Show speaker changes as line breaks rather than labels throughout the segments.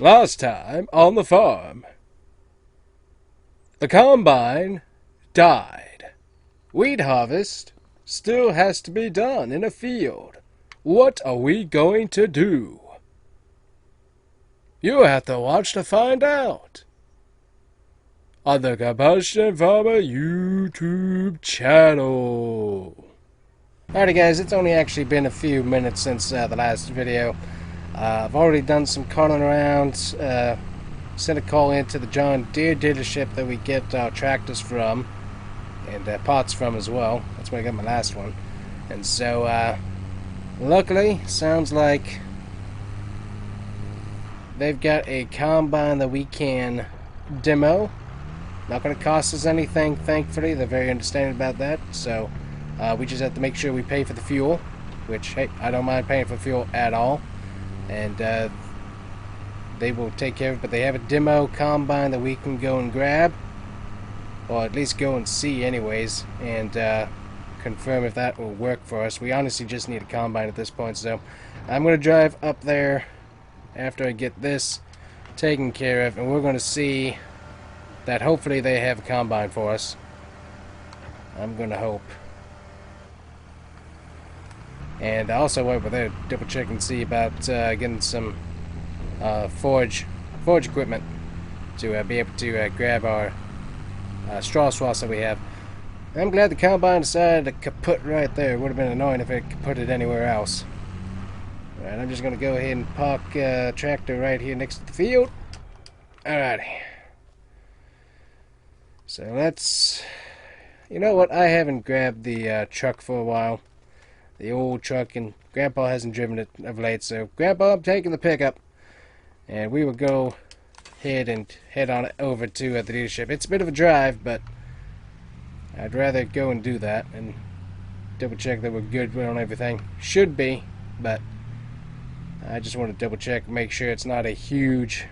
Last time on the farm, the combine died. Wheat harvest still has to be done in a field. What are we going to do? You have to watch to find out on the Combustion Farmer YouTube channel. Alrighty guys, it's only actually been a few minutes since the last video. I've already done some calling around, sent a call into the John Deere dealership that we get our tractors from, and parts from as well. That's where I got my last one. And so, luckily, sounds like they've got a combine that we can demo. Not going to cost us anything, thankfully. They're very understanding about that. So, we just have to make sure we pay for the fuel, which, hey, I don't mind paying for fuel at all. And they will take care of it, but they have a demo combine that we can go and grab, or at least go and see anyways, and confirm if that will work for us. We honestly just need a combine at this point, so I'm going to drive up there after I get this taken care of, and we're going to see that hopefully they have a combine for us. I'm going to hope. And also over there, double check and see about getting some forage equipment to be able to grab our straw swaths that we have. I'm glad the combine decided to kaput right there. It would have been annoying if it kaputted anywhere else. Alright, I'm just going to go ahead and park tractor right here next to the field. Alrighty. So let's... You know what? I haven't grabbed the truck for a while. The old truck, and Grandpa hasn't driven it of late, so Grandpa, I'm taking the pickup. And we will go ahead and head on over to the dealership. It's a bit of a drive, but I'd rather go and do that and double check that we're good on everything. Should be, but I just want to double check, make sure it's not a huge,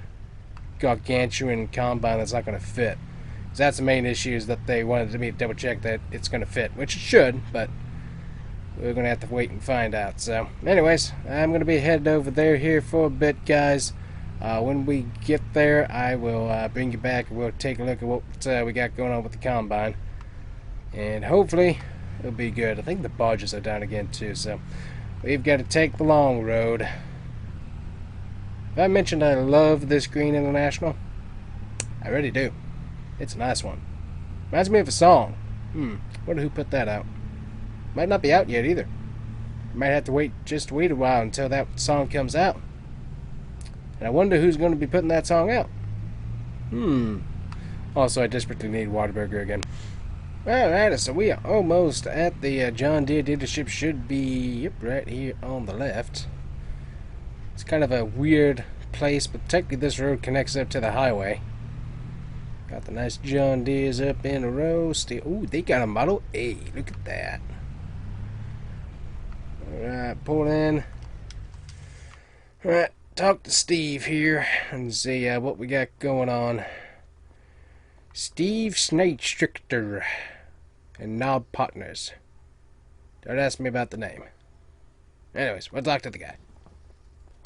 gargantuan combine that's not going to fit. Because that's the main issue, is that they wanted me to double check that it's going to fit, which it should, but we're going to have to wait and find out. So, anyways, I'm going to be headed over there here for a bit, guys. When we get there, I will bring you back and we'll take a look at what we got going on with the combine. And hopefully, it'll be good. I think the barges are down again, too, so we've got to take the long road. Have I mentioned I love this Green International? I really do. It's a nice one. Reminds me of a song. Wonder who put that out. Might not be out yet either. Might have to wait a while until that song comes out. And I wonder who's going to be putting that song out. Also, I desperately need Whataburger again. Alright, so we are almost at the John Deere dealership. Should be right here on the left. It's kind of a weird place, but technically this road connects up to the highway. Got the nice John Deeres up in a row. Ooh, they got a Model A. Look at that. Alright, pull in. Alright, talk to Steve here and see what we got going on. Steve Snakestrichter and Knob Partners. Don't ask me about the name. Anyways, we'll talk to the guy.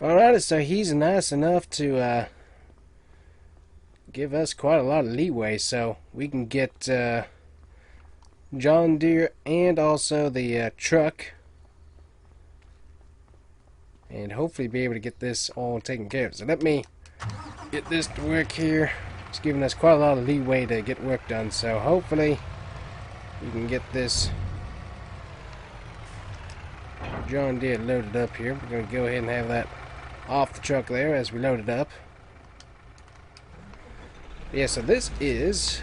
Alright, so he's nice enough to give us quite a lot of leeway, so we can get John Deere and also the truck, and hopefully be able to get this all taken care of. So let me get this to work here. It's giving us quite a lot of leeway to get work done, so hopefully we can get this John Deere loaded up here. We're going to go ahead and have that off the truck there as we load it up. Yeah, so this is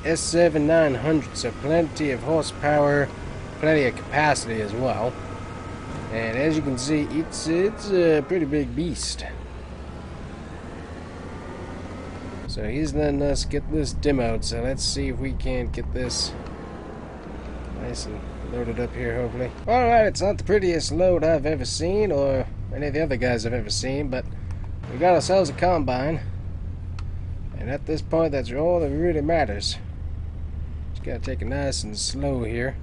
S7 900, so plenty of horsepower, plenty of capacity as well. And as you can see, it's a pretty big beast. So he's letting us get this demoed, so let's see if we can get this nice and loaded up here, hopefully. Alright, it's not the prettiest load I've ever seen, or any of the other guys I've ever seen, but we got ourselves a combine. And at this point, that's all that really matters. Just gotta take it nice and slow here.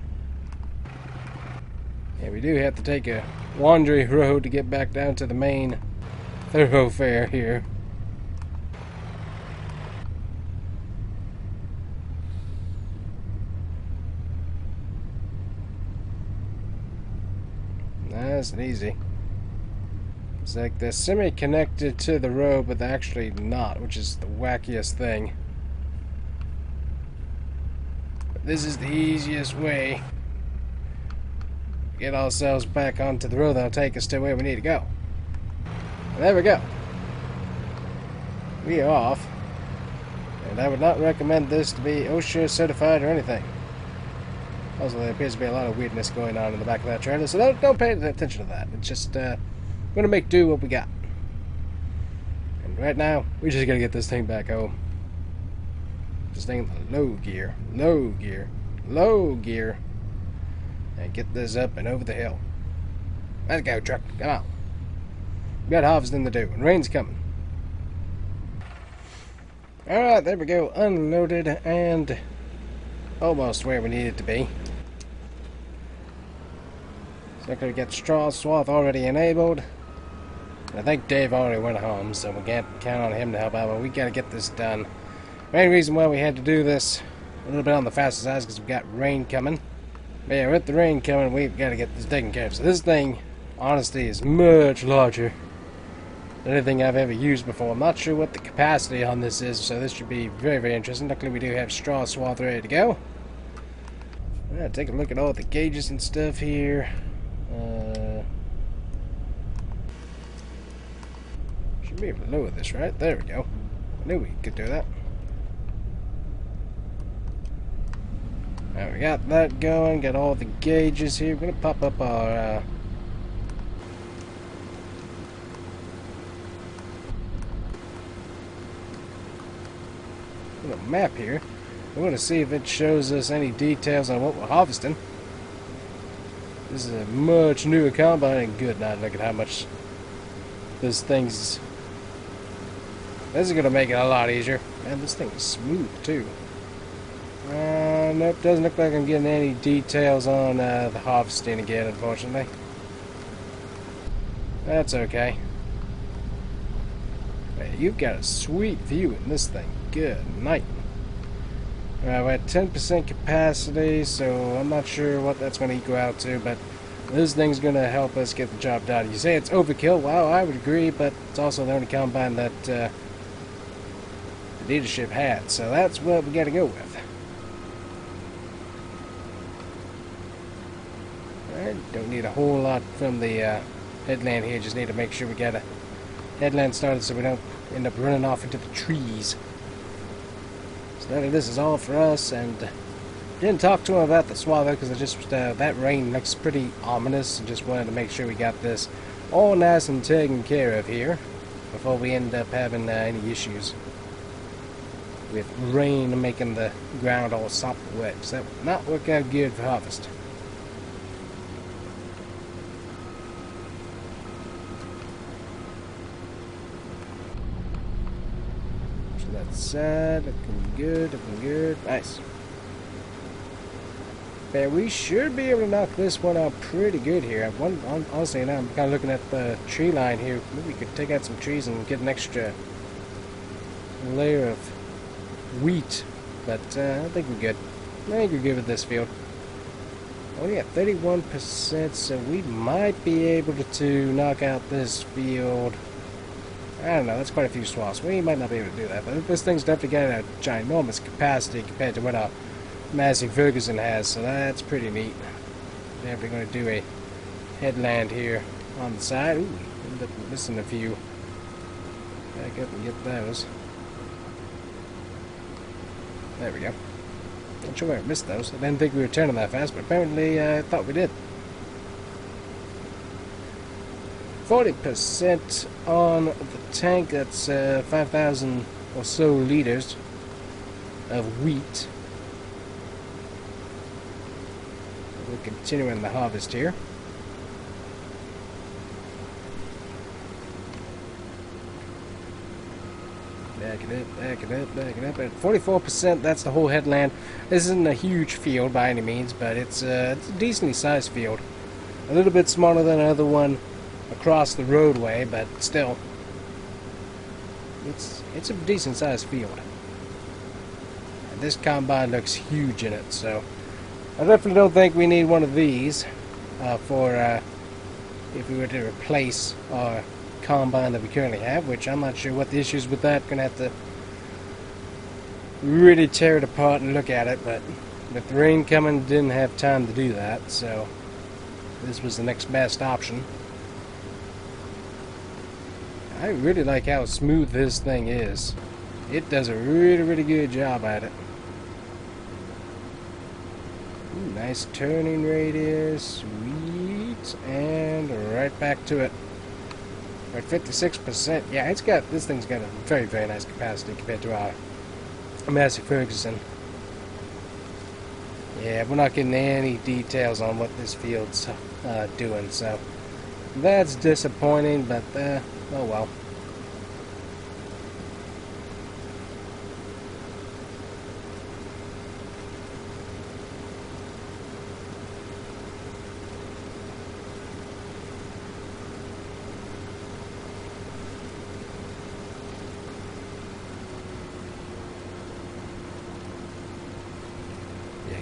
And we do have to take a wandering road to get back down to the main thoroughfare here. Nice and easy. It's like they're semi-connected to the road, but they're actually not, which is the wackiest thing. But this is the easiest way to get ourselves back onto the road that'll take us to where we need to go. And there we go. We are off. And I would not recommend this to be OSHA certified or anything. Also, there appears to be a lot of weirdness going on in the back of that trailer, so don't pay attention to that. It's just, we're gonna make do what we got. And right now, we just gotta get this thing back home. This thing in the low gear, low gear, low gear. And get this up and over the hill. Let's go, truck, come on. We got harvesting to do, and rain's coming. Alright, there we go, unloaded and almost where we need it to be. So I'm going to get straw swath already enabled. I think Dave already went home, so we can't count on him to help out, but we got to get this done. Main reason why we had to do this a little bit on the faster side is because we got rain coming. But yeah, with the rain coming, we've got to get this taken care of. So this thing, honestly, is much larger than anything I've ever used before. I'm not sure what the capacity on this is, so this should be very, very interesting. Luckily, we do have straw swath ready to go. Yeah, take a look at all the gauges and stuff here. Should be able to lower this, right? There we go. I knew we could do that. Alright, we got that going. Got all the gauges here. We're going to pop up our little map here. We want to see if it shows us any details on what we're harvesting. This is a much newer combine, and good night. Look at how much this thing's. This is going to make it a lot easier. Man, this thing is smooth too. Nope, doesn't look like I'm getting any details on the harvesting again, unfortunately. That's okay. Man, you've got a sweet view in this thing. Good night. We're at 10% capacity, so I'm not sure what that's going to equal out to, but this thing's going to help us get the job done. You say it's overkill? Well, I would agree, but it's also the only combine that the dealership had, so that's what we got to go with. Alright, don't need a whole lot from the headland here, just need to make sure we got a headland started so we don't end up running off into the trees. So this is all for us, and didn't talk to him about the swallow because I just that rain looks pretty ominous, and just wanted to make sure we got this all nice and taken care of here before we end up having any issues with rain making the ground all soppy wet. So that would not work out good for harvest. Side, looking good, nice. Yeah, we should be able to knock this one out pretty good here. Honestly, now I'm kind of looking at the tree line here. Maybe we could take out some trees and get an extra layer of wheat, but I think we're good. I think we're good with this field. Only at 31%, so we might be able to knock out this field. I don't know, that's quite a few swaths. We might not be able to do that, but this thing's definitely got a ginormous capacity compared to what our Massey Ferguson has, so that's pretty neat. Definitely going to do a headland here on the side. Ooh, ended up missing a few. Back up and get those. There we go. Not sure where I missed those. I didn't think we were turning that fast, but apparently I thought we did. 40% on the tank, that's 5,000 or so liters of wheat. We're continuing the harvest here. Back it up. At 44%, that's the whole headland. This isn't a huge field by any means, but it's a decently sized field. A little bit smaller than another one across the roadway, but still it's a decent sized field. And this combine looks huge in it, so I definitely don't think we need one of these for if we were to replace our combine that we currently have, which I'm not sure what the issues with that. Gonna have to really tear it apart and look at it, but with the rain coming, didn't have time to do that, so this was the next best option. I really like how smooth this thing is. It does a really good job at it. Ooh, nice turning radius, sweet, and right back to it. We're at 56%. Yeah, this thing's got a very nice capacity compared to our Massey Ferguson. Yeah, we're not getting any details on what this field's doing, so that's disappointing, but oh well.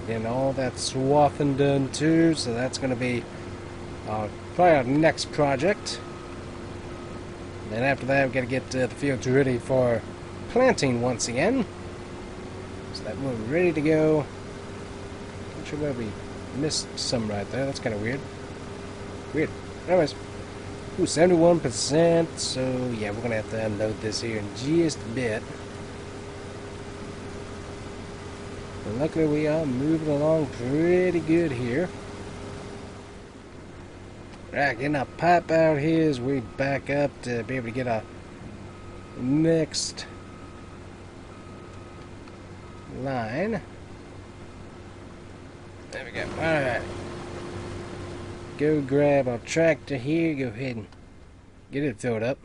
Getting all that swathing done too, so that's going to be probably our next project. Then after that, we've got to get the fields ready for planting once again, so that we're ready to go. Not sure where we missed some right there. That's kind of weird. Anyways, ooh, 71%. So yeah, we're going to have to unload this here in just a bit. And luckily we are moving along pretty good here. Right, getting our pipe out here as we back up to be able to get our next line. There we go. Alright. Go grab our tractor here. Go ahead and get it filled up.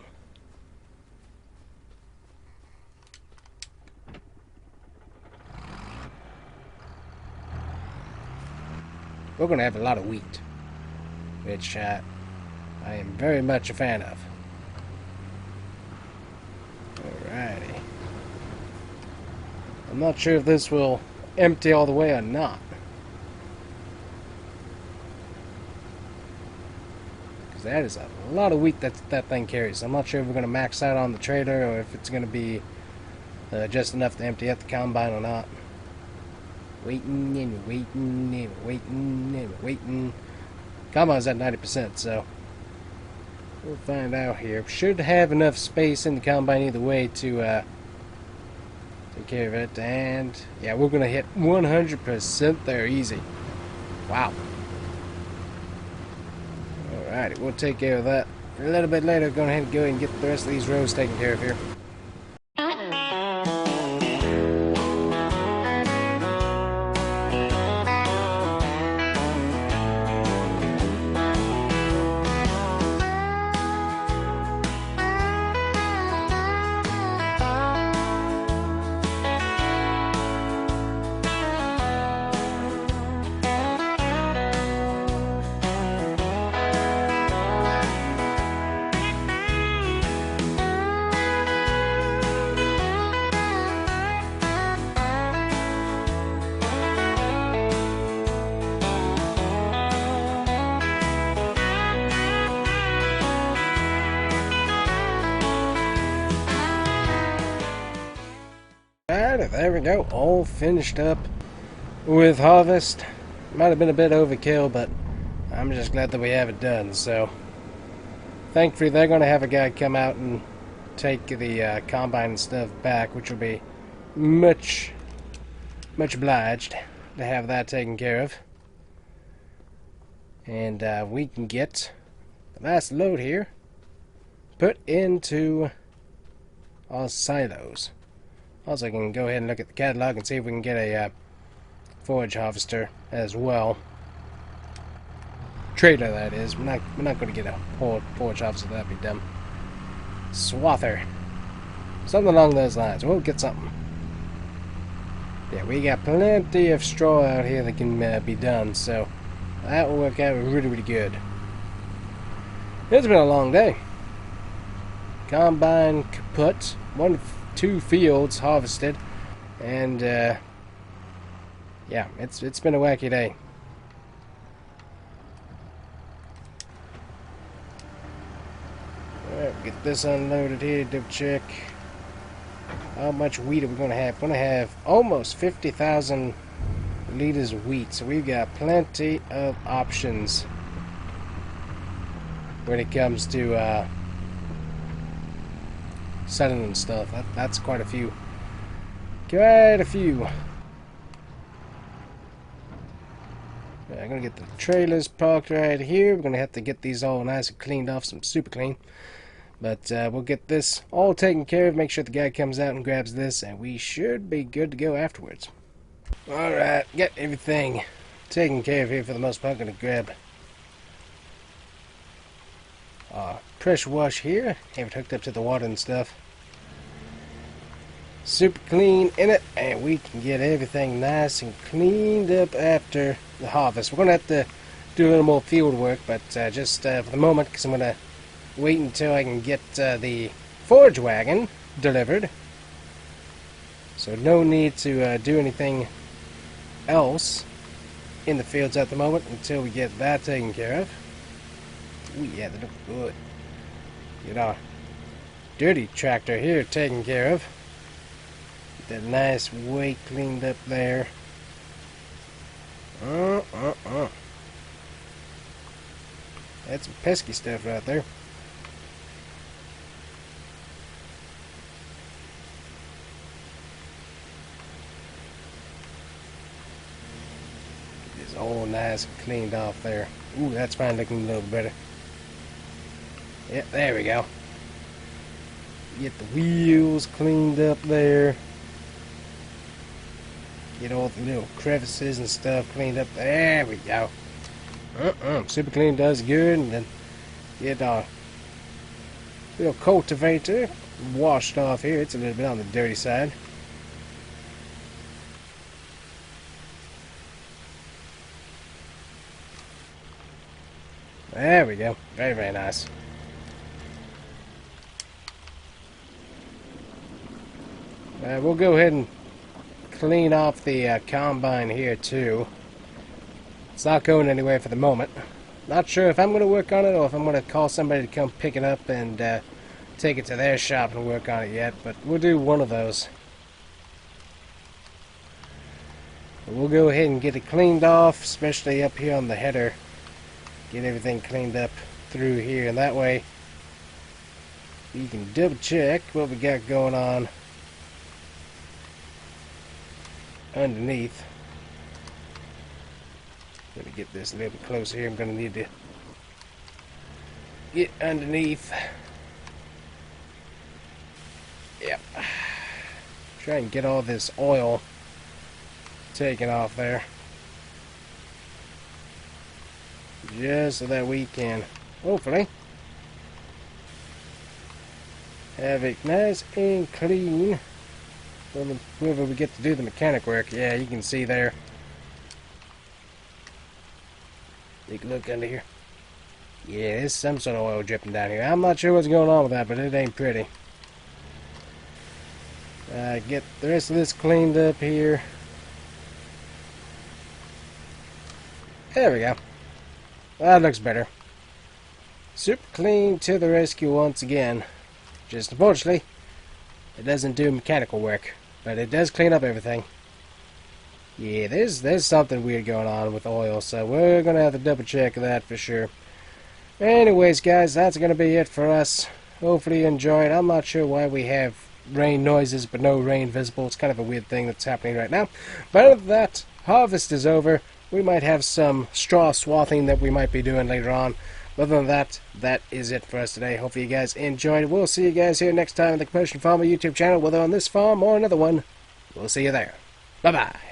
We're going to have a lot of wheat, which I am very much a fan of. Alrighty. I'm not sure if this will empty all the way or not. Because that is a lot of wheat that thing carries. I'm not sure if we're going to max out on the trailer or if it's going to be just enough to empty out the combine or not. Waiting and waiting and waiting and waiting. Combine's at 90%, so we'll find out here. Should have enough space in the combine either way to take care of it. And yeah, we're gonna hit 100% there, easy. Wow. Alrighty, we'll take care of that a little bit later. Go ahead and get the rest of these rows taken care of here. Alright, there we go, all finished up with harvest. Might have been a bit overkill, but I'm just glad that we have it done. So thankfully they're going to have a guy come out and take the combine and stuff back, which will be much obliged to have that taken care of. And we can get the last load here put into our silos. Also, I can go ahead and look at the catalog and see if we can get a forage harvester as well. Trailer, that is. We're not going to get a forage harvester. That'd be dumb. Swather, something along those lines. We'll get something. Yeah, we got plenty of straw out here that can be done, so that will work out really good. It's been a long day. combine kaput. 2 fields harvested. And, yeah, it's been a wacky day. Alright, get this unloaded here, double check. How much wheat are we going to have? We're going to have almost 50,000 liters of wheat, so we've got plenty of options when it comes to selling and stuff. That's quite a few. Quite a few. I'm going to get the trailers parked right here. We're going to have to get these all nice and cleaned off, some super clean. But we'll get this all taken care of, make sure the guy comes out and grabs this, and we should be good to go afterwards. Alright, get everything taken care of here for the most part. I'm going to grab pressure wash here. Have it hooked up to the water and stuff. Super clean in it, and we can get everything nice and cleaned up after the harvest. We're going to have to do a little more field work, but just for the moment, because I'm going to wait until I can get the forage wagon delivered. So no need to do anything else in the fields at the moment until we get that taken care of. Ooh, yeah, they look good. Get our dirty tractor here taken care of. Get that nice weight cleaned up there. That's some pesky stuff right there. It's all nice and cleaned off there. Ooh, that's fine, looking a little better. Yep, there we go. Get the wheels cleaned up there. Get all the little crevices and stuff cleaned up. There we go. Super clean does good. And then get our little cultivator washed off here. It's a little bit on the dirty side. There we go. Very, very nice. We'll go ahead and clean off the combine here too. It's not going anywhere for the moment. Not sure if I'm going to work on it or if I'm going to call somebody to come pick it up and take it to their shop and work on it yet, but we'll do one of those. We'll go ahead and get it cleaned off, especially up here on the header. Get everything cleaned up through here, and that way you can double check what we got going on underneath. Let me get this a little bit closer here. I'm going to need to get underneath. Yep. Try and get all this oil taken off there. Just so that we can, hopefully, have it nice and clean whenever we get to do the mechanic work. Yeah, you can see there. Take a look under here. Yeah, there's some sort of oil dripping down here. I'm not sure what's going on with that, but it ain't pretty. Get the rest of this cleaned up here. There we go. That looks better. Super clean to the rescue once again. Just unfortunately, it doesn't do mechanical work, but it does clean up everything. Yeah, there's something weird going on with oil, so we're gonna have to double check that for sure. Anyways, guys, that's gonna be it for us. Hopefully you enjoyed. I'm not sure why we have rain noises but no rain visible. It's kind of a weird thing that's happening right now. But other than that, harvest is over. We might have some straw swathing that we might be doing later on. Other than that, that is it for us today. Hopefully you guys enjoyed. We'll see you guys here next time on the Combustion Farmer YouTube channel, whether on this farm or another one. We'll see you there. Bye-bye.